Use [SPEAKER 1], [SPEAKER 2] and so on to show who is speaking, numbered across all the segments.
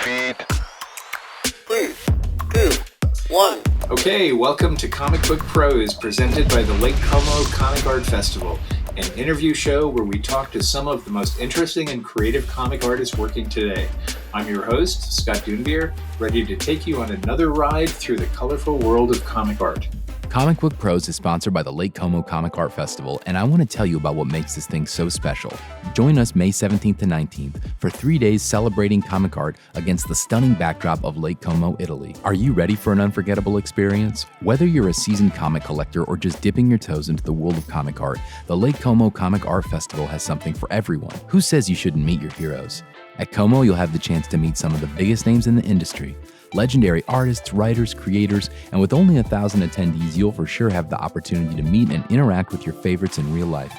[SPEAKER 1] feet. 3, 2, 1.
[SPEAKER 2] Okay, welcome to Comic Book Pros, presented by the Lake Como Comic Art Festival, an interview show where we talk to some of the most interesting and creative comic artists working today. I'm your host, Scott Dunbier, ready to take you on another ride through the colorful world of comic art.
[SPEAKER 3] Comic Book Pros is sponsored by the Lake Como Comic Art Festival, and I want to tell you about what makes this thing so special. Join us May 17th to 19th for 3 days celebrating comic art against the stunning backdrop of Lake Como, Italy. Are you ready for an unforgettable experience? Whether you're a seasoned comic collector or just dipping your toes into the world of comic art, the Lake Como Comic Art Festival has something for everyone. Who says you shouldn't meet your heroes? At Como, you'll have the chance to meet some of the biggest names in the industry. Legendary artists, writers, creators, and with only 1,000 attendees, you'll for sure have the opportunity to meet and interact with your favorites in real life.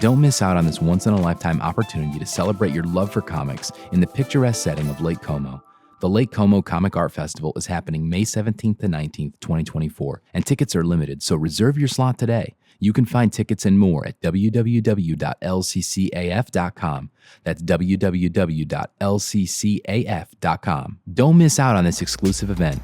[SPEAKER 3] Don't miss out on this once-in-a-lifetime opportunity to celebrate your love for comics in the picturesque setting of Lake Como. The Lake Como Comic Art Festival is happening May 17th to 19th, 2024, and tickets are limited, so reserve your slot today. You can find tickets and more at www.lccaf.com. That's www.lccaf.com. Don't miss out on this exclusive event.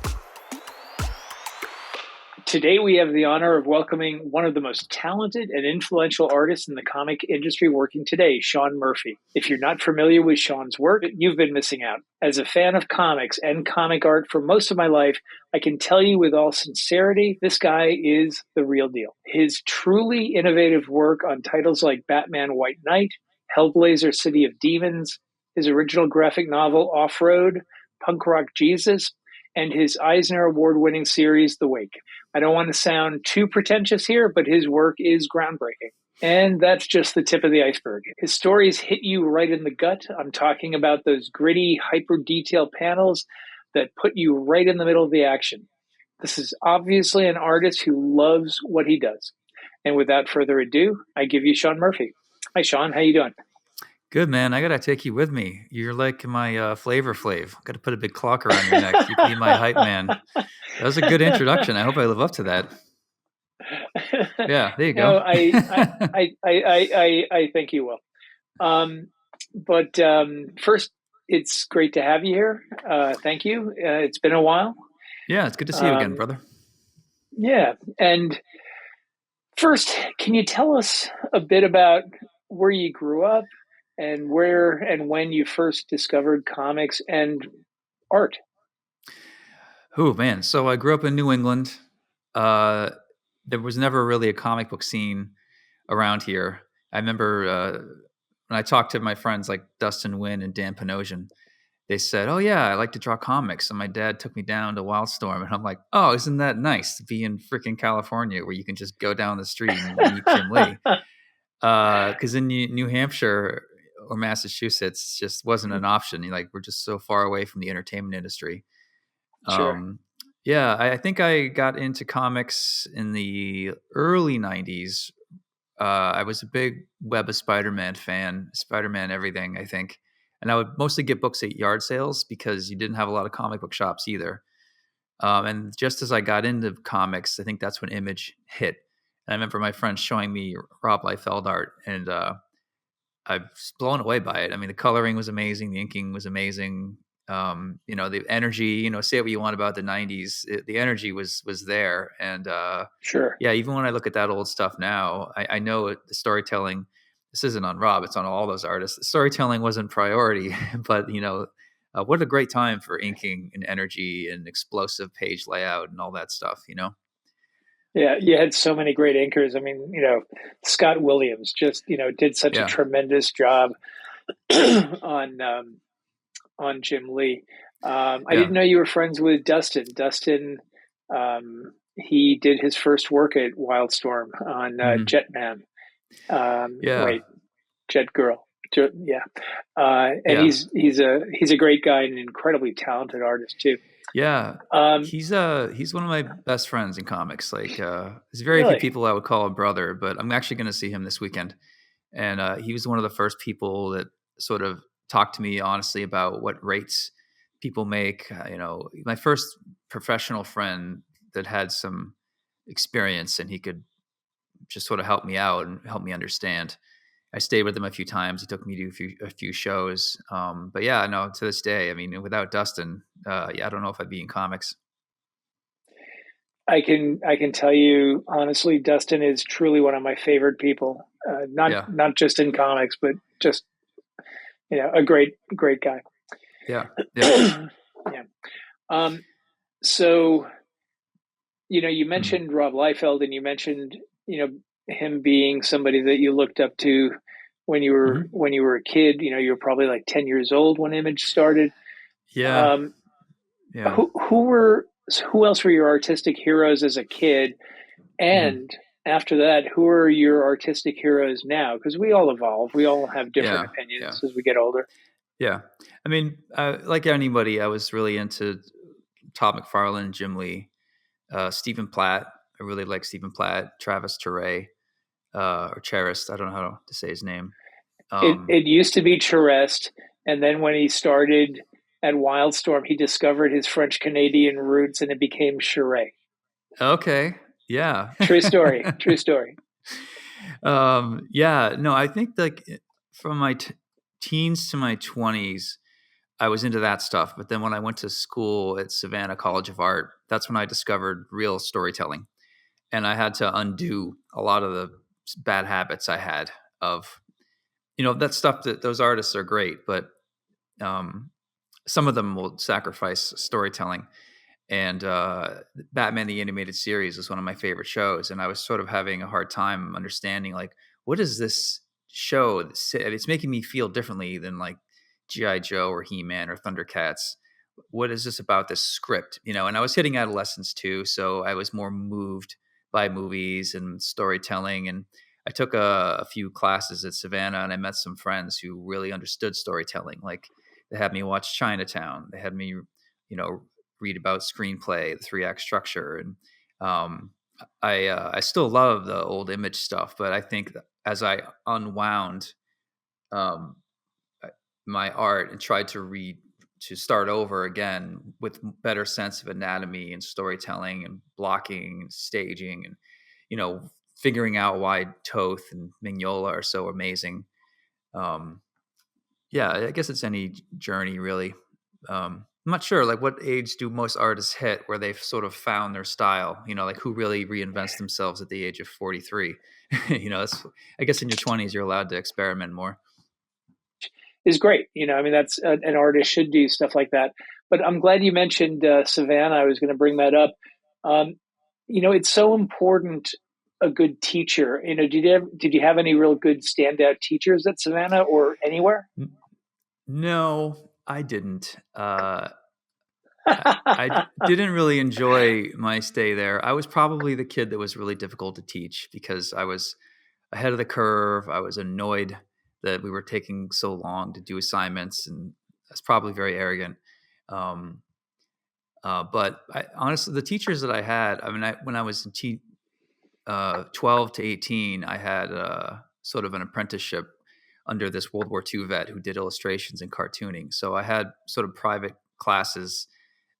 [SPEAKER 4] Today, we have the honor of welcoming one of the most talented and influential artists in the comic industry working today, Sean Murphy. If you're not familiar with Sean's work, you've been missing out. As a fan of comics and comic art for most of my life, I can tell you with all sincerity, this guy is the real deal. His truly innovative work on titles like Batman White Knight, Hellblazer City of Demons, his original graphic novel Off-Road, Punk Rock Jesus, and his Eisner award-winning series, The Wake. I don't want to sound too pretentious here, but his work is groundbreaking. And that's just the tip of the iceberg. His stories hit you right in the gut. I'm talking about those gritty, hyper-detailed panels that put you right in the middle of the action. This is obviously an artist who loves what he does. And without further ado, I give you Sean Murphy. Hi, Sean. How you doing?
[SPEAKER 5] Good, man. I got to take you with me. You're like my Flavor Flav. Got to put a big clock around your neck. You can be my hype man. That was a good introduction. I hope I live up to that. Yeah, there you go.
[SPEAKER 4] No, I think you will. But first, it's great to have you here. Thank you. It's been a while.
[SPEAKER 5] Yeah, it's good to see you again, brother.
[SPEAKER 4] Yeah. And first, can you tell us a bit about where you grew up and where and when you first discovered comics and art?
[SPEAKER 5] Oh, man. So I grew up in New England. There was never really a comic book scene around here. I remember when I talked to my friends like Dustin Wynn and Dan Panosian, they said, "Oh, yeah, I like to draw comics." And my dad took me down to Wildstorm. And I'm like, "Oh, isn't that nice to be in freaking California where you can just go down the street and meet Jim Lee?" Because in New Hampshire or Massachusetts just wasn't an option. Like, we're just so far away from the entertainment industry.
[SPEAKER 4] Sure.
[SPEAKER 5] Yeah, I think I got into comics in the early 90s. I was a big Web of Spider-Man fan, Spider-Man everything, I think. And I would mostly get books at yard sales because you didn't have a lot of comic book shops either. And just as I got into comics, I think that's when Image hit. And I remember my friend showing me Rob Liefeld art, and I was blown away by it. I mean, the coloring was amazing. The inking was amazing. The energy, say what you want about the 90s. The energy was there. And
[SPEAKER 4] Sure.
[SPEAKER 5] yeah, even when I look at that old stuff now, I know the storytelling, this isn't on Rob, it's on all those artists. The storytelling wasn't priority, but what a great time for inking and energy and explosive page layout and all that stuff,
[SPEAKER 4] Yeah, you had so many great inkers. I mean, Scott Williams just, did such a
[SPEAKER 5] Yeah.
[SPEAKER 4] tremendous job on Jim Lee. I didn't know you were friends with Dustin. Dustin, he did his first work at Wildstorm on Jetman. Wait, Jet Girl. Yeah, and he's a great guy and an incredibly talented artist too.
[SPEAKER 5] Yeah, he's one of my best friends in comics. Like, there's very
[SPEAKER 4] Really?
[SPEAKER 5] few people I would call a brother, but I'm actually going to see him this weekend. And he was one of the first people that sort of talked to me honestly about what rates people make. My first professional friend that had some experience, and he could just sort of help me out and help me understand. I stayed with him a few times. He took me to a few shows. But yeah, no, to this day, I mean, without Dustin, yeah, I don't know if I'd be in comics.
[SPEAKER 4] I can tell you honestly, Dustin is truly one of my favorite people. Not
[SPEAKER 5] Yeah,
[SPEAKER 4] not just in comics, but just a great guy.
[SPEAKER 5] yeah, yeah.
[SPEAKER 4] Yeah. Um, so you
[SPEAKER 5] Mhm.
[SPEAKER 4] mentioned Rob Liefeld, and you mentioned him being somebody that you looked up to
[SPEAKER 5] Mhm.
[SPEAKER 4] when you were a kid. You were probably like 10 years old when Image started.
[SPEAKER 5] Yeah,
[SPEAKER 4] Um,
[SPEAKER 5] yeah.
[SPEAKER 4] who else were your artistic heroes as a kid,
[SPEAKER 5] Mhm.
[SPEAKER 4] and after that, who are your artistic heroes now? Because we all evolve, we all have different
[SPEAKER 5] Yeah, yeah,
[SPEAKER 4] opinions as we get older.
[SPEAKER 5] yeah. I mean, like anybody, I was really into Todd McFarlane, Jim Lee, Stephen Platt. I really like Stephen Platt, Travis Teray, or Charist. I don't know how to say his name.
[SPEAKER 4] It used to be Charest, and then when he started at Wildstorm, he discovered his French Canadian roots, and it became Charest.
[SPEAKER 5] Okay. Yeah.
[SPEAKER 4] True story. True story.
[SPEAKER 5] Yeah. No, I think like from my teens to my 20s, I was into that stuff. But then when I went to school at Savannah College of Art, that's when I discovered real storytelling. And I had to undo a lot of the bad habits I had of, that stuff that those artists are great, but um, some of them will sacrifice storytelling. And Batman the Animated Series is one of my favorite shows, and I was sort of having a hard time understanding like what is this show? It's making me feel differently than like GI Joe or He Man or Thundercats. What is this about this script? And I was hitting adolescence too, so I was more moved by movies and storytelling. And I took a few classes at Savannah, and I met some friends who really understood storytelling. Like they had me watch Chinatown. They had me, read about screenplay, the 3 act structure, and um, I still love the old Image stuff, but I think that as I unwound um, my art and tried to start over again with better sense of anatomy and storytelling and blocking and staging and figuring out why Toth and Mignola are so amazing. Um, yeah, I guess it's any journey really. I'm not sure, like, what age do most artists hit where they've sort of found their style? Like who really reinvents themselves at the age of 43? It's, I guess in your 20s you're allowed to experiment more.
[SPEAKER 4] Is great. I mean, that's an artist should do stuff like that. But I'm glad you mentioned Savannah. I was going to bring that up. Um, it's so important. A good teacher. Did you have any real good standout teachers at Savannah or anywhere?
[SPEAKER 5] No, I didn't. I didn't really enjoy my stay there. I was probably the kid that was really difficult to teach because I was ahead of the curve. I was annoyed that we were taking so long to do assignments, and that's probably very arrogant. Um, but honestly, the teachers that I had, I mean, when I was 12 to 18, I had sort of an apprenticeship under this World War II vet who did illustrations and cartooning. So I had sort of private classes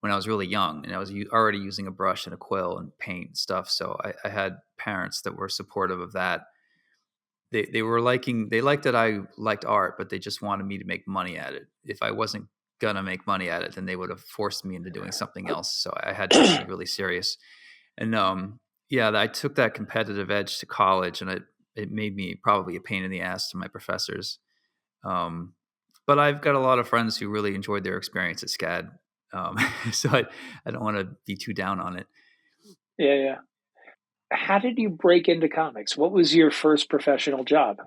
[SPEAKER 5] when I was really young, and I was already using a brush and a quill and paint and stuff. So I had parents that were supportive of that. They liked that I liked art, but they just wanted me to make money at it. If I wasn't gonna make money at it, then they would have forced me into doing something else. So I had to be really serious. And yeah, I took that competitive edge to college, and it made me probably a pain in the ass to my professors. Um, but I've got a lot of friends who really enjoyed their experience at SCAD. Um, so I don't want to be too down on it.
[SPEAKER 4] Yeah, yeah. How did you break into comics? What was your first professional job?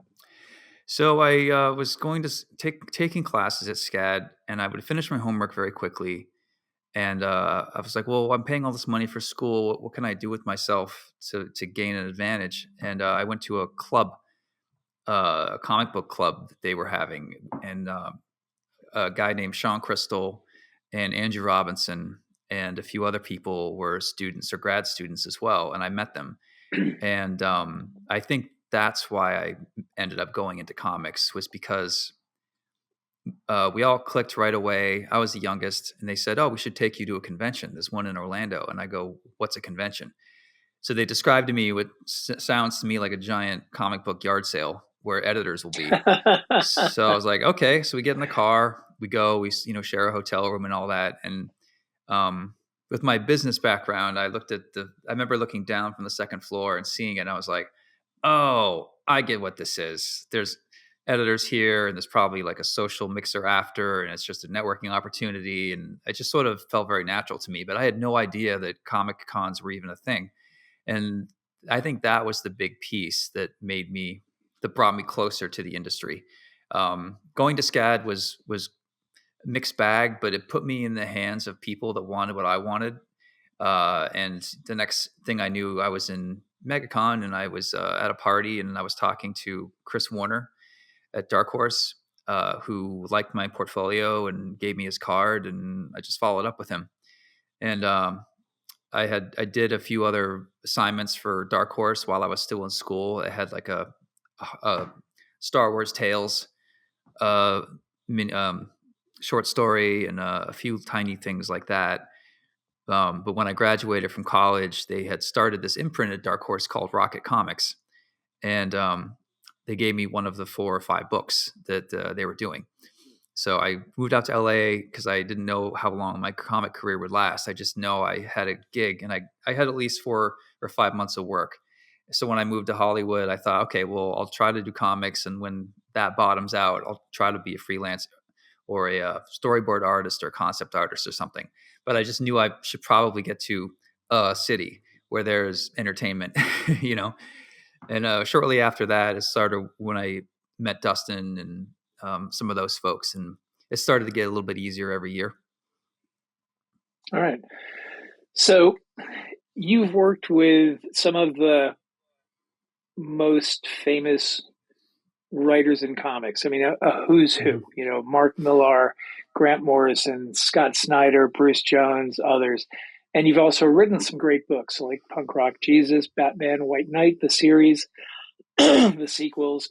[SPEAKER 5] So I was going to taking classes at SCAD, and I would finish my homework very quickly. And I was like, "Well, I'm paying all this money for school. What can I do with myself to gain an advantage?" And I went to a club, a comic book club that they were having, and a guy named Sean Crystal and Andrew Robinson and a few other people were students or grad students as well, and I met them. And I think that's why I ended up going into comics was because we all clicked right away. I was the youngest, and they said, "Oh, we should take you to a convention. There's one in Orlando." And I go, "What's a convention?" So they described to me what sounds to me like a giant comic book yard sale where editors will be. So I was like, okay. So we get in the car, we go, we share a hotel room and all that. And with my business background, I remember looking down from the second floor and seeing it, and I was like, oh, I get what this is. There's editors here, and there's probably like a social mixer after, and it's just a networking opportunity. And it just sort of felt very natural to me, but I had no idea that comic cons were even a thing. And I think that was the big piece that brought me closer to the industry. Going to SCAD was a mixed bag, but it put me in the hands of people that wanted what I wanted. And the next thing I knew, I was in MegaCon, and I was at a party, and I was talking to Chris Warner at Dark Horse, who liked my portfolio and gave me his card, and I just followed up with him. And I did a few other assignments for Dark Horse while I was still in school. I had like a Star Wars Tales short story and a few tiny things like that. But when I graduated from college, they had started this imprint at Dark Horse called Rocket Comics, and they gave me one of the 4 or 5 books that they were doing. So I moved out to LA because I didn't know how long my comic career would last. I just know I had a gig, and I had at least 4 or 5 months of work. So when I moved to Hollywood, I thought, okay, well, I'll try to do comics, and when that bottoms out, I'll try to be a freelance or a storyboard artist or concept artist or something. But I just knew I should probably get to a city where there's entertainment, And shortly after that, it started when I met Dustin and some of those folks, and it started to get a little bit easier every year.
[SPEAKER 4] All right. So you've worked with some of the most famous writers in comics. I mean, a who's who, Mark Millar, Grant Morrison, Scott Snyder, Bruce Jones, others. And you've also written some great books like Punk Rock Jesus, Batman, White Knight, the series, the sequels.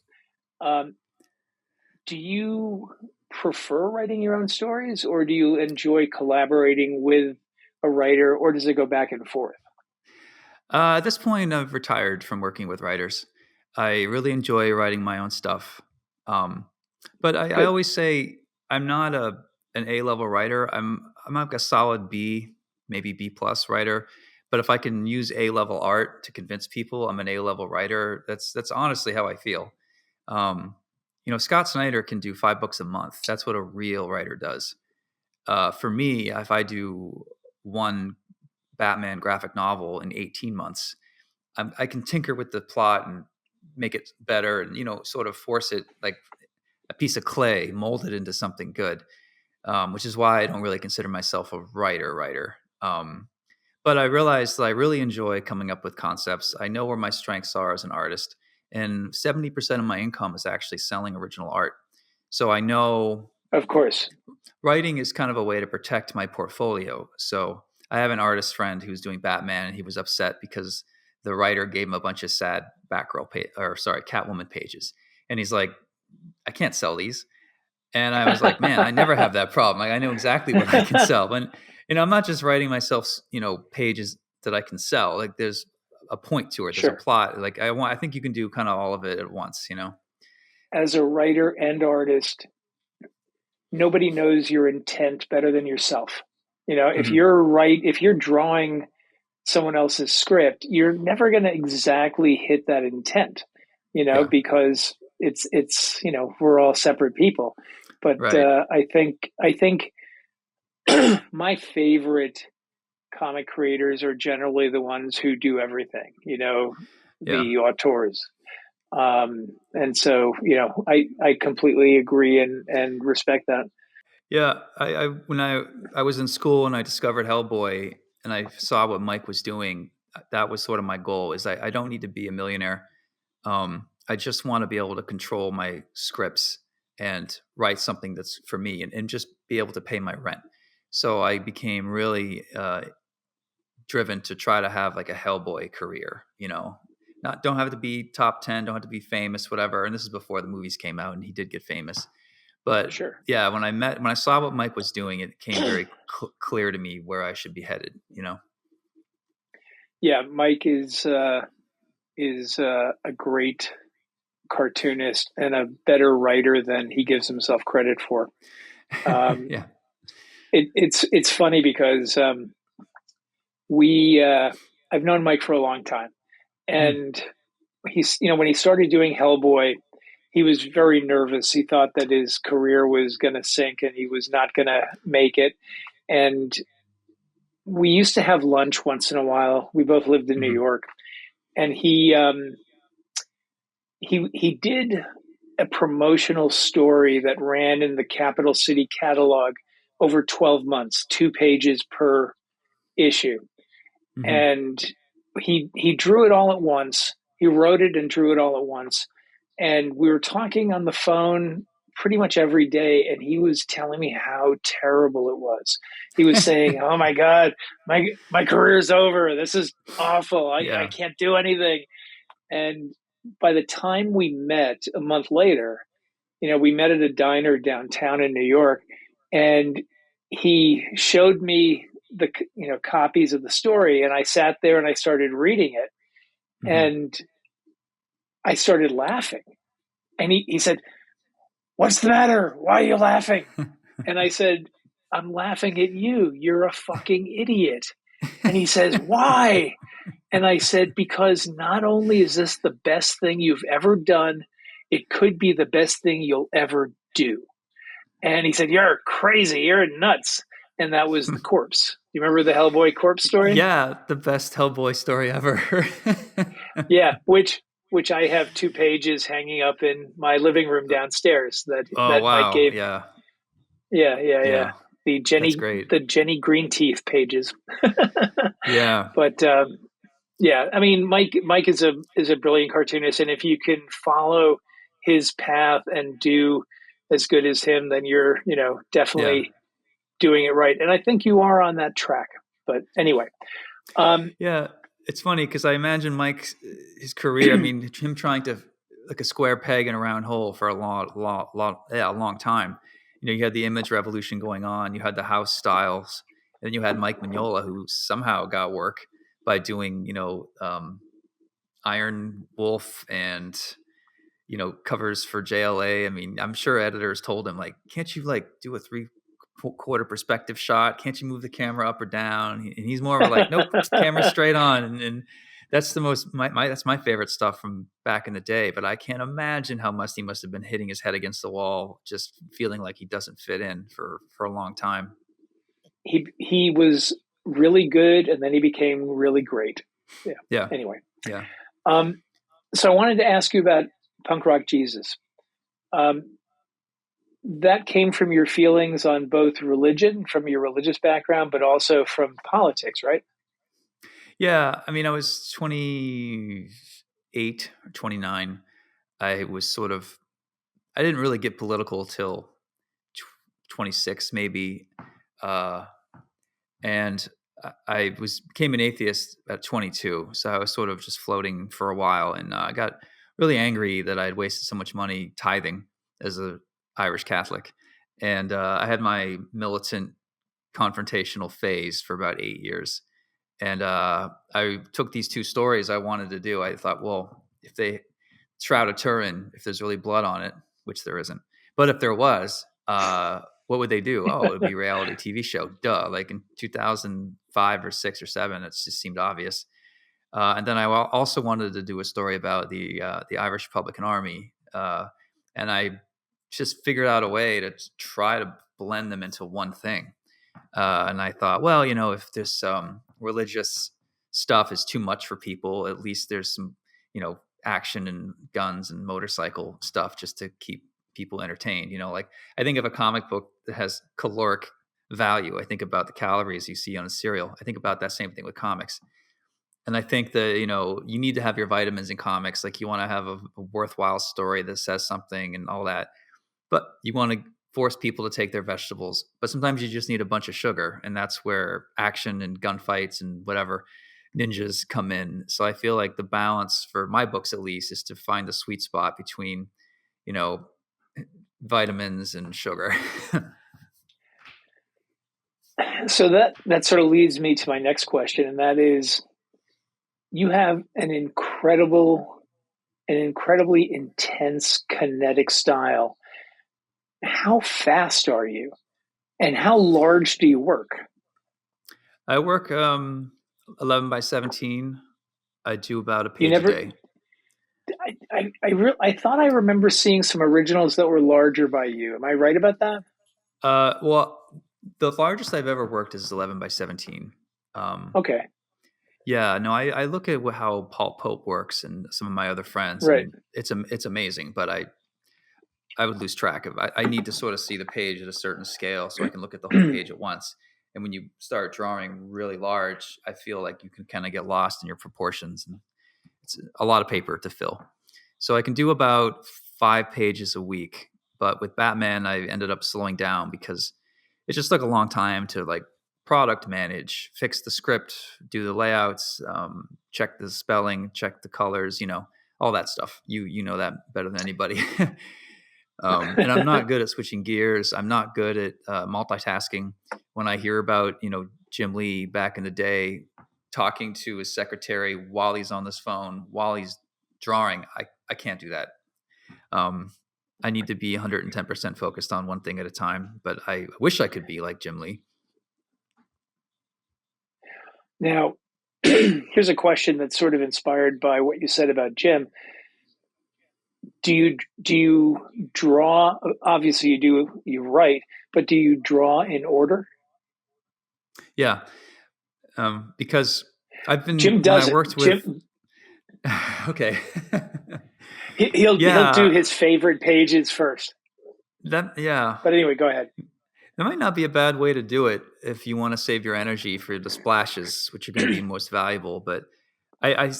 [SPEAKER 4] Do you prefer writing your own stories, or do you enjoy collaborating with a writer, or does it go back and forth?
[SPEAKER 5] At this point, I've retired from working with writers. I really enjoy writing my own stuff. But I always say I'm not an A-level writer. I'm like a solid B, maybe B plus writer. But if I can use A-level art to convince people I'm an A-level writer, that's honestly how I feel. Scott Snyder can do 5 books a month. That's what a real writer does. For me, if I do one Batman graphic novel in 18 months, I can tinker with the plot and make it better and, sort of force it like a piece of clay, mold it into something good, which is why I don't really consider myself a writer. But I realized that I really enjoy coming up with concepts. I know where my strengths are as an artist, and 70% of my income is actually selling original art. So I know,
[SPEAKER 4] of course,
[SPEAKER 5] writing is kind of a way to protect my portfolio. So I have an artist friend who's doing Batman, and he was upset because the writer gave him a bunch of sad Catwoman pages. And he's like, I can't sell these. And I was like, man, I never have that problem. Like, I know exactly what I can sell. And, I'm not just writing myself, pages that I can sell. Like, there's a point to it. There's a plot. Like, I think you can do kind of all of it at once,
[SPEAKER 4] As a writer and artist, nobody knows your intent better than yourself. If you're drawing someone else's script, you're never going to exactly hit that intent, because it's we're all separate people. But right. I think my favorite comic creators are generally the ones who do everything, the auteurs. And so, I completely agree and respect that.
[SPEAKER 5] Yeah. When I was in school and I discovered Hellboy and I saw what Mike was doing, that was sort of my goal. Is I don't need to be a millionaire. I just want to be able to control my scripts and write something that's for me and just be able to pay my rent. So I became really driven to try to have like a Hellboy career, don't have to be top 10, don't have to be famous, whatever. And this is before the movies came out and he did get famous. But
[SPEAKER 4] sure.
[SPEAKER 5] Yeah, when I saw what Mike was doing, it became very clear to me where I should be headed,
[SPEAKER 4] Yeah, Mike is a great cartoonist and a better writer than he gives himself credit for.
[SPEAKER 5] Yeah.
[SPEAKER 4] It's funny because we I've known Mike for a long time,
[SPEAKER 5] Mm.
[SPEAKER 4] and he's when he started doing Hellboy, he was very nervous. He thought that his career was going to sink and he was not going to make it. And we used to have lunch once in a while. We both lived in New
[SPEAKER 5] Hmm.
[SPEAKER 4] York, and he did a promotional story that ran in the Capital City catalog over 12 months, 2 pages per issue.
[SPEAKER 5] Hmm.
[SPEAKER 4] And he drew it all at once. He wrote it and drew it all at once. And we were talking on the phone pretty much every day, and he was telling me how terrible it was. He was saying, "Oh my God, my career's over. This is awful. I
[SPEAKER 5] Yeah.
[SPEAKER 4] can't do anything." And by the time we met a month later, we met at a diner downtown in New York, and he showed me the copies of the story, and I sat there and I started reading it,
[SPEAKER 5] Hmm.
[SPEAKER 4] and I started laughing. And he said, "What's the matter? Why are you laughing?" And I said, "I'm laughing at you. You're a fucking idiot." And he says, "Why?" And I said, "Because not only is this the best thing you've ever done, it could be the best thing you'll ever do." And he said, "You're crazy. You're nuts." And that was the corpse. You remember the Hellboy corpse story?
[SPEAKER 5] Yeah, the best Hellboy story ever.
[SPEAKER 4] Yeah, which I have 2 pages hanging up in my living room downstairs
[SPEAKER 5] Oh
[SPEAKER 4] that Mike
[SPEAKER 5] wow,
[SPEAKER 4] gave me.
[SPEAKER 5] yeah,
[SPEAKER 4] Yeah, yeah, yeah.
[SPEAKER 5] yeah,
[SPEAKER 4] The
[SPEAKER 5] that's
[SPEAKER 4] Jenny
[SPEAKER 5] great.
[SPEAKER 4] the Jenny Greenteeth pages.
[SPEAKER 5] Yeah,
[SPEAKER 4] But yeah, I mean, Mike is a brilliant cartoonist, and if you can follow his path and do as good as him, then you're
[SPEAKER 5] yeah,
[SPEAKER 4] definitely doing it right. And I think you are on that track. But anyway, um,
[SPEAKER 5] yeah. It's funny because I imagine Mike's his career. I mean, him trying to like a square peg in a round hole for a long time. You had the image revolution going on. You had the house styles, and then you had Mike Mignola, who somehow got work by doing Iron Wolf and covers for JLA. I mean, I'm sure editors told him like, can't you like do a 3/4 perspective shot? Can't you move the camera up or down? And he's more of a like, nope, camera straight on. And that's the most that's my favorite stuff from back in the day. But I can't imagine how much he must have been hitting his head against the wall, just feeling like he doesn't fit in for a long time.
[SPEAKER 4] he was really good, and then he became really great. Yeah.
[SPEAKER 5] Yeah,
[SPEAKER 4] Anyway,
[SPEAKER 5] yeah.
[SPEAKER 4] um, so I wanted to ask you about Punk Rock Jesus. Um, that came from your feelings on both religion, from your religious background, but also from politics, right?
[SPEAKER 5] Yeah, I mean, I was 28 or 29. I was sort of I didn't really get political till 26 maybe, uh, and I became an atheist at 22. So I was sort of just floating for a while, and I got really angry that I had wasted so much money tithing as a Irish Catholic, and I had my militant confrontational phase for about 8 years. And I took these two stories I wanted to do. I thought, well, if they Shroud of Turin, if there's really blood on it, which there isn't, but if there was, what would they do? Oh, it would be a reality TV show. Duh. Like in 2005 or 6 or 7, it just seemed obvious. And then I also wanted to do a story about the Irish Republican Army, and I just figured out a way to try to blend them into one thing. And I thought, well, if this religious stuff is too much for people, at least there's some, action and guns and motorcycle stuff just to keep people entertained. Like I think of a comic book that has caloric value. I think about the calories you see on a cereal. I think about that same thing with comics. And I think that, you need to have your vitamins in comics. Like you want to have a worthwhile story that says something and all that. But you want to force people to take their vegetables. But sometimes you just need a bunch of sugar. And that's where action and gunfights and whatever ninjas come in. So I feel like the balance for my books, at least, is to find the sweet spot between, you know, vitamins and sugar.
[SPEAKER 4] So that sort of leads me to my next question, and that is, you have an incredible an incredibly intense kinetic style. How fast are you? And how large do you work?
[SPEAKER 5] I work 11 by 17. I do about a
[SPEAKER 4] You
[SPEAKER 5] page a
[SPEAKER 4] never.
[SPEAKER 5] day.
[SPEAKER 4] I thought I remember seeing some originals that were larger by you. Am I right about that?
[SPEAKER 5] Well, the largest I've ever worked is 11 by 17.
[SPEAKER 4] Okay,
[SPEAKER 5] Yeah, no, I look at how Paul Pope works and some of my other friends,
[SPEAKER 4] right.
[SPEAKER 5] and it's amazing. But I would lose track of. I need to sort of see the page at a certain scale so I can look at the whole page at once. And when you start drawing really large, I feel like you can kind of get lost in your proportions, and it's a lot of paper to fill. So I can do about 5 pages a week. But with Batman, I ended up slowing down because it just took a long time to like product manage, fix the script, do the layouts, check the spelling, check the colors, all that stuff. You know that better than anybody. And I'm not good at switching gears. I'm not good at multitasking. When I hear about, Jim Lee back in the day talking to his secretary while he's on this phone, while he's drawing, I can't do that. I need to be 110% focused on one thing at a time, but I wish I could be like Jim Lee.
[SPEAKER 4] Now, here's a question that's sort of inspired by what you said about Jim. Do you draw? Obviously, you write, but do you draw in order?
[SPEAKER 5] Yeah, because I've been
[SPEAKER 4] Jim does
[SPEAKER 5] when I worked with.
[SPEAKER 4] Jim,
[SPEAKER 5] Okay.
[SPEAKER 4] he'll do his favorite pages first.
[SPEAKER 5] Yeah.
[SPEAKER 4] But anyway, go ahead.
[SPEAKER 5] That might not be a bad way to do it if you want to save your energy for the splashes, which are going to be most valuable. But I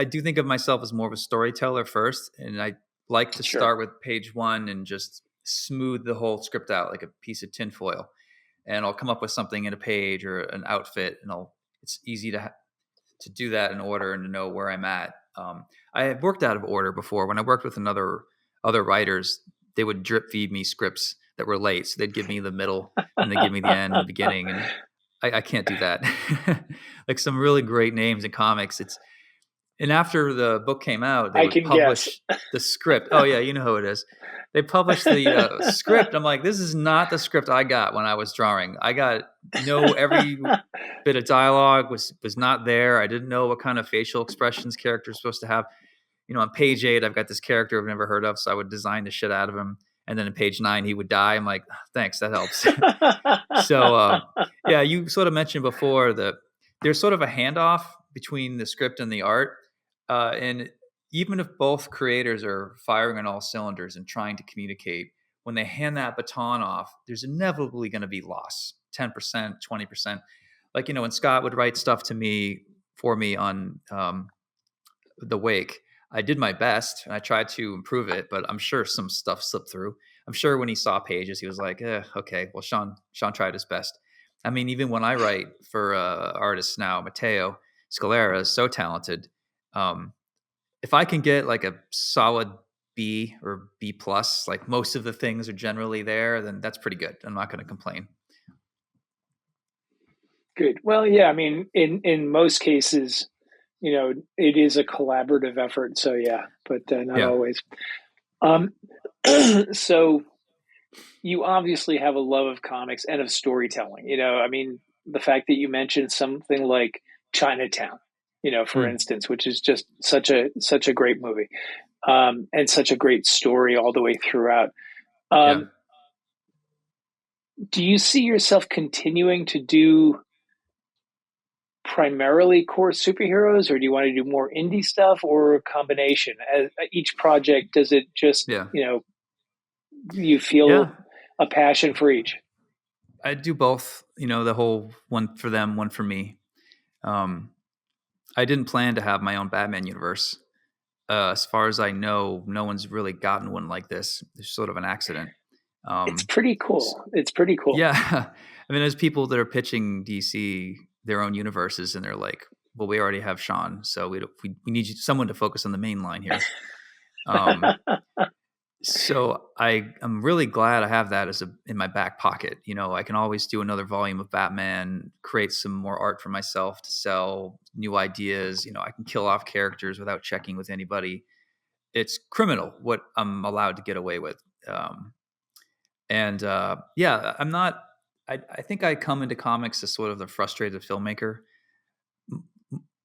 [SPEAKER 5] do think of myself as more of a storyteller first, and I like to start with page 1 and just smooth the whole script out like a piece of tinfoil, and I'll come up with something in a page or an outfit, and it's easy to do that in order and to know where I'm at. I have worked out of order before. When I worked with other writers, they would drip feed me scripts that were late. So they'd give me the middle and they'd give me the end and the beginning. And I can't do that. Like some really great names in comics. And after the book came out, they would publish the script. Oh yeah, you know who it is. They published the script. I'm like, this is not the script I got when I was drawing. I got every bit of dialogue was not there. I didn't know what kind of facial expressions characters supposed to have. On page 8, I've got this character I've never heard of, so I would design the shit out of him. And then in page 9, he would die. I'm like, thanks, that helps. So yeah, you sort of mentioned before that there's sort of a handoff between the script and the art. And even if both creators are firing on all cylinders and trying to communicate, when they hand that baton off, there's inevitably going to be loss, 10%, 20%. Like, when Scott would write stuff for me on The Wake, I did my best and I tried to improve it, but I'm sure some stuff slipped through. I'm sure when he saw pages, he was like, okay, well, Sean tried his best. I mean, even when I write for artists now, Matteo Scalera is so talented. If I can get like a solid B or B plus, like most of the things are generally there, then that's pretty good. I'm not going to complain.
[SPEAKER 4] Good. Well, yeah, I mean, in most cases, it is a collaborative effort. So yeah, but not always. So you obviously have a love of comics and of storytelling. I mean, the fact that you mentioned something like Chinatown, for instance, which is just such a great movie, and such a great story all the way throughout. Do you see yourself continuing to do primarily core superheroes, or do you want to do more indie stuff, or a combination? Each project, does it just you feel a passion for each?
[SPEAKER 5] I do both. The whole one for them, one for me. I didn't plan to have my own Batman universe. As far as I know, no one's really gotten one like this. It's sort of an accident.
[SPEAKER 4] It's pretty cool.
[SPEAKER 5] Yeah. I mean, there's people that are pitching DC their own universes, and they're like, well, we already have Sean, so we need someone to focus on the main line here. So I'm really glad I have that in my back pocket. I can always do another volume of Batman, create some more art for myself to sell, new ideas. I can kill off characters without checking with anybody. it's criminal what I'm allowed to get away with. Yeah, I'm not. I think I come into comics as sort of the frustrated filmmaker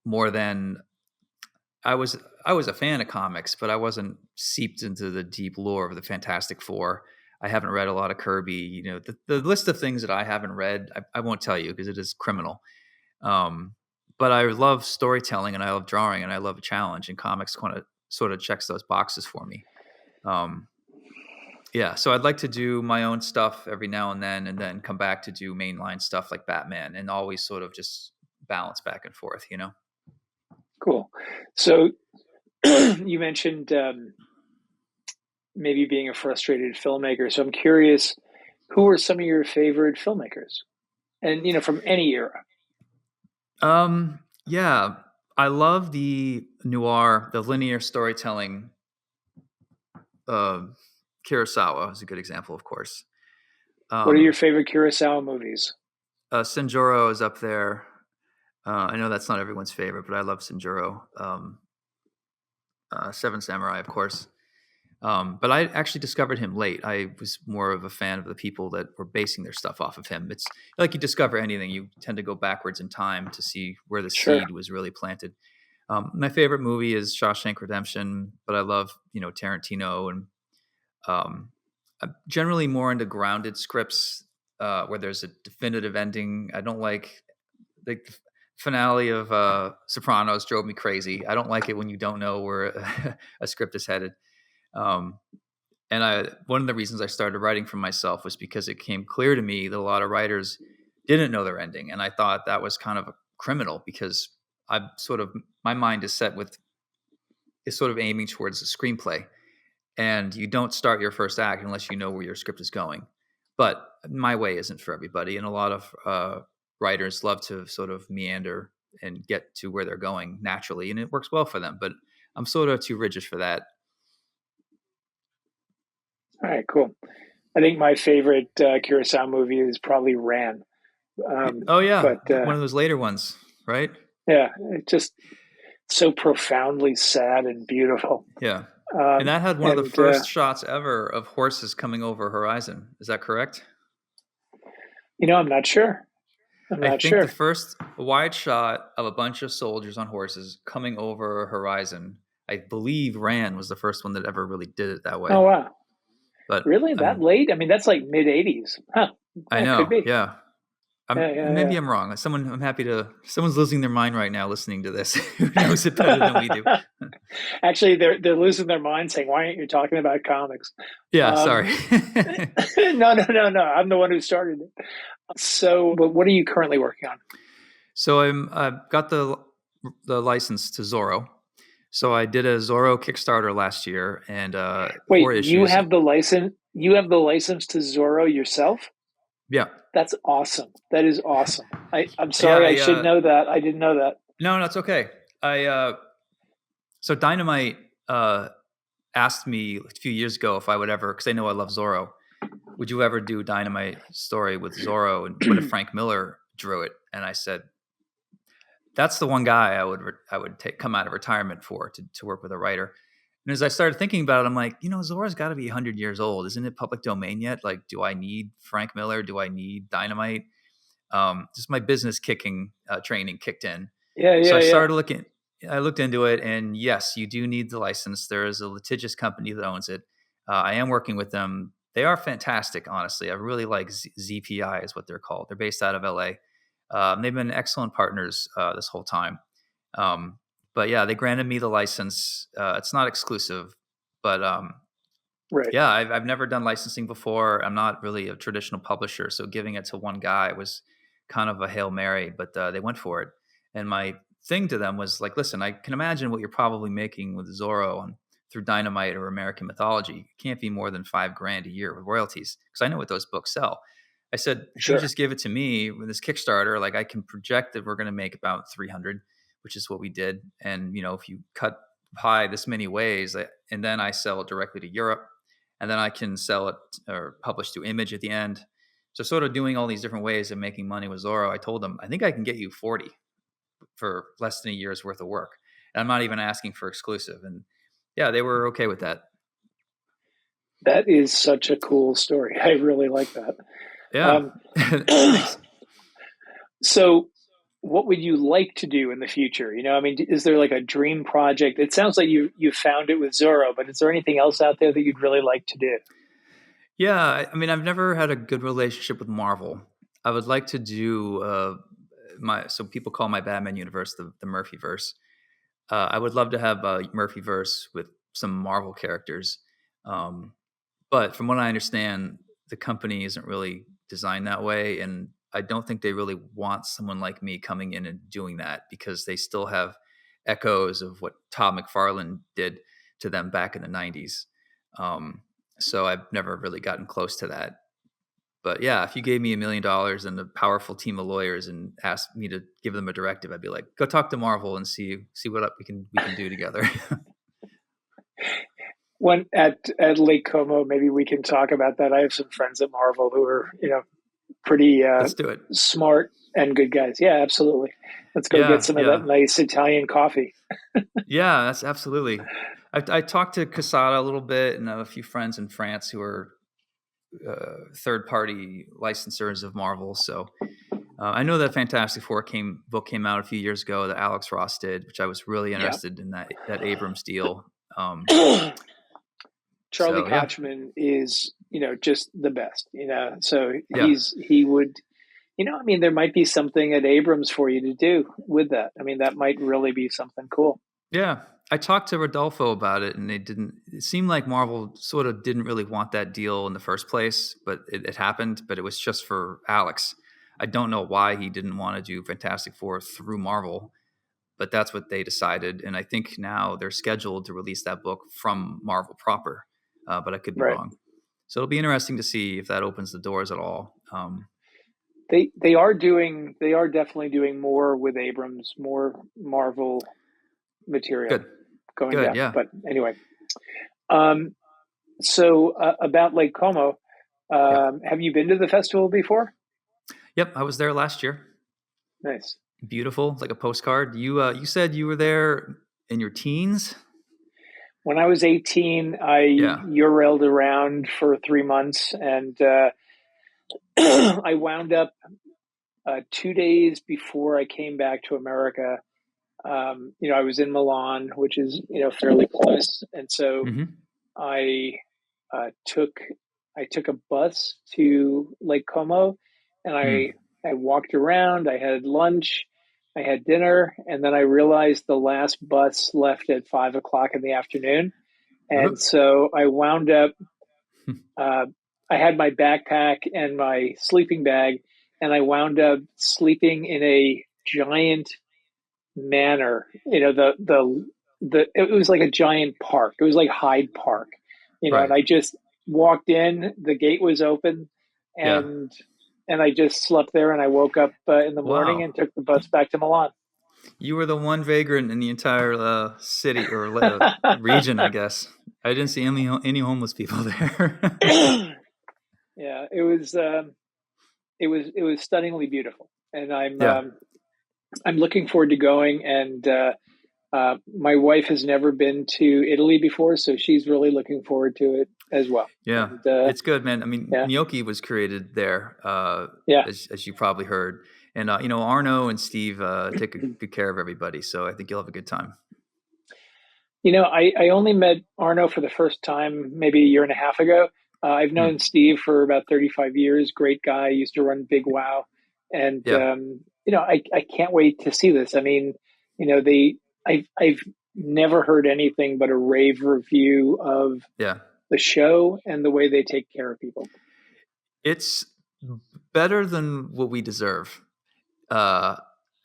[SPEAKER 5] more than I was. I was a fan of comics, but I wasn't seeped into the deep lore of the Fantastic Four. I haven't read a lot of Kirby. The list of things that I haven't read, I won't tell you because it is criminal. Um, but I love storytelling and I love drawing and I love a challenge, and comics kind of sort of checks those boxes for me. Um, yeah, so I'd like to do my own stuff every now and then come back to do mainline stuff like Batman, and always sort of just balance back and forth.
[SPEAKER 4] Cool. So you mentioned maybe being a frustrated filmmaker. So I'm curious, who are some of your favorite filmmakers? And from any era.
[SPEAKER 5] Yeah, I love the noir, the linear storytelling. Kurosawa is a good example, of course.
[SPEAKER 4] What are your favorite Kurosawa movies?
[SPEAKER 5] Zoro is up there. I know that's not everyone's favorite, but I love Zoro. Seven Samurai, of course. But I actually discovered him late. I was more of a fan of the people that were basing their stuff off of him. It's like you discover anything, you tend to go backwards in time to see where the
[SPEAKER 4] Sure.
[SPEAKER 5] seed was really planted. My favorite movie is Shawshank Redemption, but I love, Tarantino, and I'm generally more into grounded scripts where there's a definitive ending. I don't like the finale of Sopranos drove me crazy. I don't like it when you don't know where a script is headed. And one of the reasons I started writing for myself was because it became clear to me that a lot of writers didn't know their ending. And I thought that was kind of a criminal, because my mind is sort of aiming towards the screenplay. And you don't start your first act unless you know where your script is going. But my way isn't for everybody. And a lot of writers love to sort of meander and get to where they're going naturally. And it works well for them. But I'm sort of too rigid for that.
[SPEAKER 4] All right, cool. I think my favorite Kurosawa movie is probably Ran.
[SPEAKER 5] Oh yeah, one of those later ones, right?
[SPEAKER 4] Yeah, it's just so profoundly sad and beautiful.
[SPEAKER 5] Yeah, and that had one of the first shots ever of horses coming over a horizon. Is that correct?
[SPEAKER 4] I'm not sure.
[SPEAKER 5] I think the first wide shot of a bunch of soldiers on horses coming over a horizon, I believe Ran was the first one that ever really did it that way.
[SPEAKER 4] Oh wow!
[SPEAKER 5] But
[SPEAKER 4] really, that late? I mean, that's like mid '80s, huh?
[SPEAKER 5] I know.
[SPEAKER 4] Could be.
[SPEAKER 5] Yeah. Maybe I'm wrong. Someone's losing their mind right now listening to this. Who knows it better than we do?
[SPEAKER 4] Actually, they're losing their mind, saying, "Why aren't you talking about comics?"
[SPEAKER 5] Yeah, sorry.
[SPEAKER 4] No. I'm the one who started it. So, but what are you currently working on?
[SPEAKER 5] So I've got the license to Zoro. So I did a Zoro Kickstarter last year, and 4 issues.
[SPEAKER 4] You have the license. You have the license to Zoro yourself.
[SPEAKER 5] Yeah,
[SPEAKER 4] that's awesome. That is awesome. I'm sorry. I should know that. I didn't know that.
[SPEAKER 5] No, that's okay. So Dynamite asked me a few years ago if I would ever, because they know I love Zoro. Would you ever do Dynamite story with Zoro? And what if Frank Miller drew it? And I said, that's the one guy I would come out of retirement for to work with a writer. And as I started thinking about it, I'm like, Zoro's got to be 100 years old. Isn't it public domain yet? Like, do I need Frank Miller? Do I need Dynamite? Just my business training kicked in.
[SPEAKER 4] Yeah.
[SPEAKER 5] So I started looking. I looked into it, and yes, you do need the license. There is a litigious company that owns it. I am working with them. They are fantastic, honestly. I really like ZPI is what they're called. They're based out of LA. They've been excellent partners this whole time. But yeah, they granted me the license. It's not exclusive, but
[SPEAKER 4] right.
[SPEAKER 5] Yeah, I've never done licensing before. I'm not really a traditional publisher, so giving it to one guy was kind of a Hail Mary, but they went for it. And my thing to them was like, listen, I can imagine what you're probably making with Zoro through Dynamite or American Mythology. It can't be more than $5,000 a year with royalties, because I know what those books sell. I said, if you just give it to me with this Kickstarter, like I can project that we're going to make about 300, which is what we did. And, if you cut pie this many ways, and then I sell it directly to Europe, and then I can sell it or publish to Image at the end. So sort of doing all these different ways of making money with Zoro, I told them, I think I can get you 40 for less than a year's worth of work. And I'm not even asking for exclusive. And yeah, they were okay with that.
[SPEAKER 4] That is such a cool story. I really like that.
[SPEAKER 5] Yeah.
[SPEAKER 4] Um,
[SPEAKER 5] Thanks.
[SPEAKER 4] so, what would you like to do in the future? I mean, is there like a dream project? It sounds like you found it with Zoro, but is there anything else out there that you'd really like to do?
[SPEAKER 5] Yeah, I mean, I've never had a good relationship with Marvel. I would like to do so people call my Batman universe the Murphyverse. I would love to have a Murphyverse with some Marvel characters. Um, but from what I understand, the company isn't really designed that way, and I don't think they really want someone like me coming in and doing that because they still have echoes of what Todd McFarlane did to them back in the '90s. Um, so I've never really gotten close to that. But yeah, if you gave me $1 million and a powerful team of lawyers and asked me to give them a directive, I'd be like, go talk to Marvel and see what we can do together.
[SPEAKER 4] When at Lake Como, maybe we can talk about that. I have some friends at Marvel who are, pretty
[SPEAKER 5] Let's do it.
[SPEAKER 4] smart and good guys. Yeah, absolutely. Let's go get
[SPEAKER 5] Yeah,
[SPEAKER 4] some of that
[SPEAKER 5] yeah.
[SPEAKER 4] nice Italian coffee.
[SPEAKER 5] Yeah, that's absolutely. I talked to Casada a little bit and a few friends in France who are third-party licensors of Marvel. So I know that Fantastic Four book came out a few years ago that Alex Ross did, which I was really
[SPEAKER 4] Yeah.
[SPEAKER 5] interested in that Abrams deal.
[SPEAKER 4] Charlie
[SPEAKER 5] So, yeah.
[SPEAKER 4] Kochman is, just the best, so
[SPEAKER 5] Yeah.
[SPEAKER 4] he would, I mean, there might be something at Abrams for you to do with that. I mean, that might really be something cool.
[SPEAKER 5] Yeah. I talked to Rodolfo about it, and it seemed like Marvel sort of didn't really want that deal in the first place, but it happened, but it was just for Alex. I don't know why he didn't want to do Fantastic Four through Marvel, but that's what they decided. And I think now they're scheduled to release that book from Marvel proper, but I could be
[SPEAKER 4] Right.
[SPEAKER 5] wrong. So it'll be interesting to see if that opens the doors at all.
[SPEAKER 4] They are definitely doing more with Abrams, more Marvel material
[SPEAKER 5] Good.
[SPEAKER 4] going
[SPEAKER 5] Good.
[SPEAKER 4] down.
[SPEAKER 5] Yeah.
[SPEAKER 4] But anyway, so about Lake Como,
[SPEAKER 5] Yep.
[SPEAKER 4] have you been to the festival before?
[SPEAKER 5] Yep. I was there last year.
[SPEAKER 4] Nice.
[SPEAKER 5] Beautiful, like a postcard. You said you were there in your teens.
[SPEAKER 4] When I was 18, I
[SPEAKER 5] Yeah.
[SPEAKER 4] URL'd around for 3 months, and I wound up 2 days before I came back to America. I was in Milan, which is fairly close, and so
[SPEAKER 5] Mm-hmm.
[SPEAKER 4] I took a bus to Lake Como, and I walked around. I had lunch, I had dinner, and then I realized the last bus left at 5 o'clock in the afternoon, and so I wound up. I had my backpack and my sleeping bag, and I wound up sleeping in a giant manor. It was like a giant park. It was like Hyde Park,
[SPEAKER 5] Right.
[SPEAKER 4] and I just walked in, the gate was open,
[SPEAKER 5] Yeah.
[SPEAKER 4] and I just slept there, and I woke up in the morning and
[SPEAKER 5] Wow.
[SPEAKER 4] took the bus back to Milan.
[SPEAKER 5] You were the one vagrant in the entire city or region, I guess. I didn't see any homeless people there.
[SPEAKER 4] Yeah, it was stunningly beautiful, and
[SPEAKER 5] Yeah.
[SPEAKER 4] I'm looking forward to going. And my wife has never been to Italy before, so she's really looking forward to it as well.
[SPEAKER 5] Yeah.
[SPEAKER 4] And,
[SPEAKER 5] It's good, man. I mean,
[SPEAKER 4] yeah,
[SPEAKER 5] gnocchi was created there,
[SPEAKER 4] yeah.
[SPEAKER 5] as you probably heard. And, Arno and Steve take good care of everybody. So I think you'll have a good time.
[SPEAKER 4] I only met Arno for the first time maybe a year and a half ago. I've known Steve for about 35 years. Great guy. Used to run Big Wow. And,
[SPEAKER 5] Yeah.
[SPEAKER 4] I can't wait to see this. I mean, I've never heard anything but a rave review of
[SPEAKER 5] Yeah.
[SPEAKER 4] the show and the way they take care of people.
[SPEAKER 5] It's better than what we deserve. And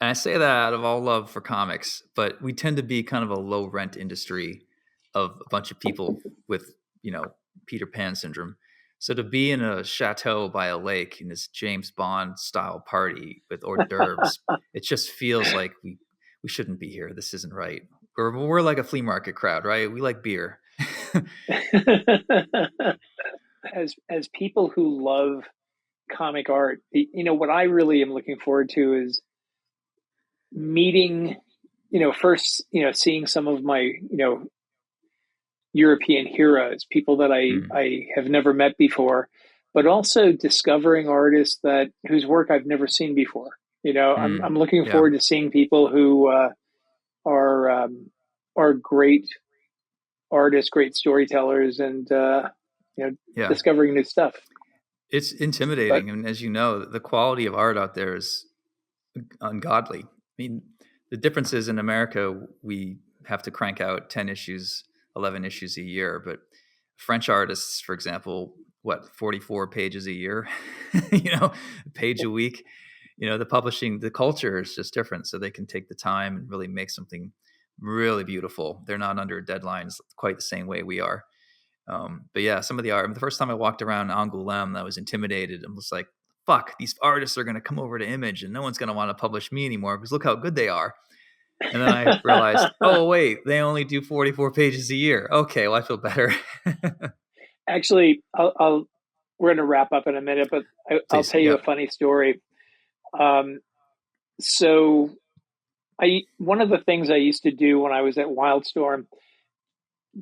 [SPEAKER 5] I say that out of all love for comics, but we tend to be kind of a low rent industry of a bunch of people with, Peter Pan syndrome. So to be in a chateau by a lake in this James Bond style party with hors d'oeuvres, it just feels like we shouldn't be here. This isn't right. We're like a flea market crowd, right? We like beer.
[SPEAKER 4] As people who love comic art, what I really am looking forward to is meeting, first, seeing some of my, European heroes, people that
[SPEAKER 5] Mm.
[SPEAKER 4] I have never met before, but also discovering artists whose work I've never seen before. I'm
[SPEAKER 5] Mm.
[SPEAKER 4] looking
[SPEAKER 5] Yeah.
[SPEAKER 4] forward to seeing people who are are great artists, great storytellers, and
[SPEAKER 5] Yeah.
[SPEAKER 4] discovering new stuff.
[SPEAKER 5] It's
[SPEAKER 4] But
[SPEAKER 5] intimidating. And as you know, the quality of art out there is ungodly. I mean, the difference is in America, we have to crank out 10 issues, 11 issues a year. But French artists, for example, 44 pages a year, a page a week. The culture is just different. So they can take the time and really make something really beautiful. They're not under deadlines quite the same way we are. But yeah, some of the art. The first time I walked around Angoulême, I was intimidated. I was like, fuck, these artists are going to come over to Image and no one's going to want to publish me anymore because look how good they are. And then I realized, oh, wait, they only do 44 pages a year. Okay, well, I feel better.
[SPEAKER 4] Actually, we're going to wrap up in a minute, but I'll tell you a funny story. So one of the things I used to do when I was at Wildstorm,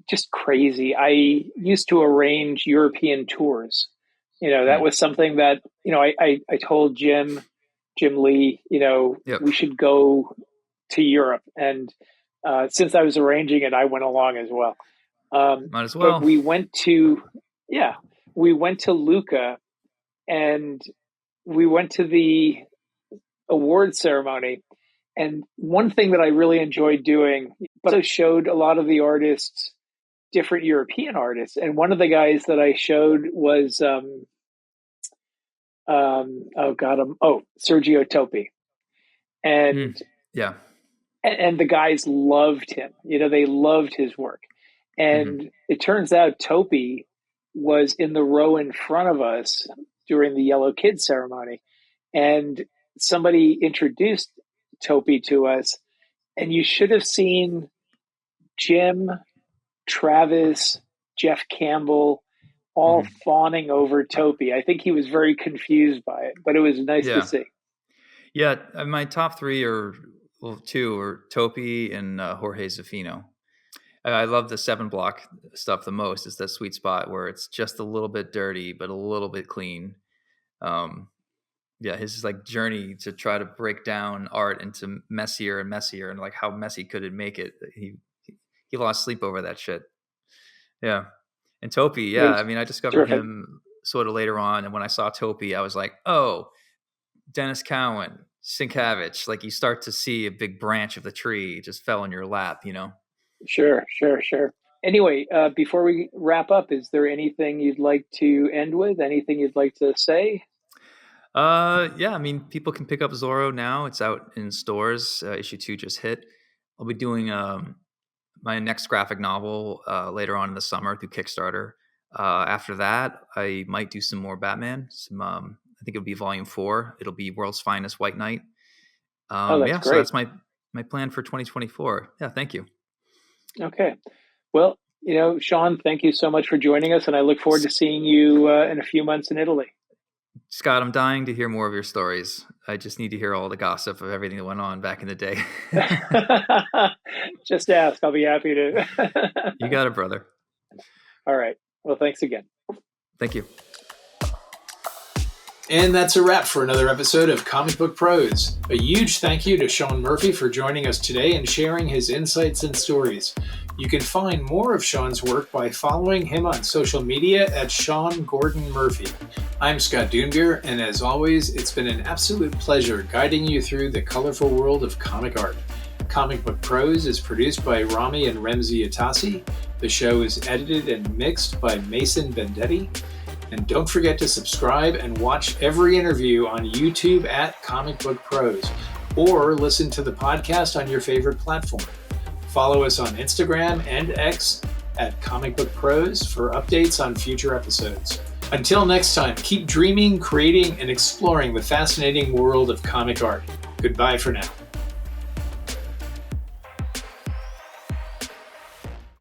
[SPEAKER 4] just crazy. I used to arrange European tours. That was something that, I told Jim Lee, we should go to Europe. And since I was arranging it, I went along as well.
[SPEAKER 5] Might as well.
[SPEAKER 4] But we went to Lucca, and we went to the award ceremony. And one thing that I really enjoyed doing, but I showed a lot of the artists, different European artists. And one of the guys that I showed was, Sergio Topi. And
[SPEAKER 5] yeah.
[SPEAKER 4] And the guys loved him. They loved his work. And it turns out Topi was in the row in front of us during the Yellow Kid ceremony. And somebody introduced Topi to us. And you should have seen Jim, Travis, Jeff Campbell, all fawning over Topi. I think he was very confused by it, but it was nice to see.
[SPEAKER 5] Yeah, my top three two are Topi and Jorge Zafino. I love the 7 block stuff the most. It's that sweet spot where it's just a little bit dirty, but a little bit clean. His journey to try to break down art into messier and messier, and like how messy could it make it? He lost sleep over that shit. Yeah. And Topi, I discovered him sort of later on. And when I saw Topi, I was like, oh, Dennis Cowan, Sienkiewicz. Like you start to see a big branch of the tree just fell in your lap,
[SPEAKER 4] Sure. Anyway, before we wrap up, is there anything you'd like to end with? Anything you'd like to say?
[SPEAKER 5] People can pick up Zoro now. It's out in stores. Issue 2 just hit. I'll be doing my next graphic novel later on in the summer through Kickstarter. After that, I might do some more Batman. I think it'll be volume 4. It'll be World's Finest White Knight.
[SPEAKER 4] That's great.
[SPEAKER 5] So that's my plan for 2024. Yeah, thank you.
[SPEAKER 4] Okay. Well, Sean, thank you so much for joining us, and I look forward to seeing you in a few months in Italy.
[SPEAKER 5] Scott, I'm dying to hear more of your stories. I just need to hear all the gossip of everything that went on back in the day.
[SPEAKER 4] Just ask. I'll be happy to.
[SPEAKER 5] You got it, brother.
[SPEAKER 4] All right. Well, thanks again.
[SPEAKER 5] Thank you.
[SPEAKER 2] And that's a wrap for another episode of Comic Book Pros. A huge thank you to Sean Murphy for joining us today and sharing his insights and stories. You can find more of Sean's work by following him on social media at Sean Gordon Murphy. I'm Scott Dunbier, and as always, it's been an absolute pleasure guiding you through the colorful world of comic art. Comic Book Pros is produced by Rami and Remzi Atasi. The show is edited and mixed by Mason Vendetti. And don't forget to subscribe and watch every interview on YouTube at Comic Book Pros, or listen to the podcast on your favorite platform. Follow us on Instagram and X at Comic Book Pros for updates on future episodes. Until next time, keep dreaming, creating, and exploring the fascinating world of comic art. Goodbye for now.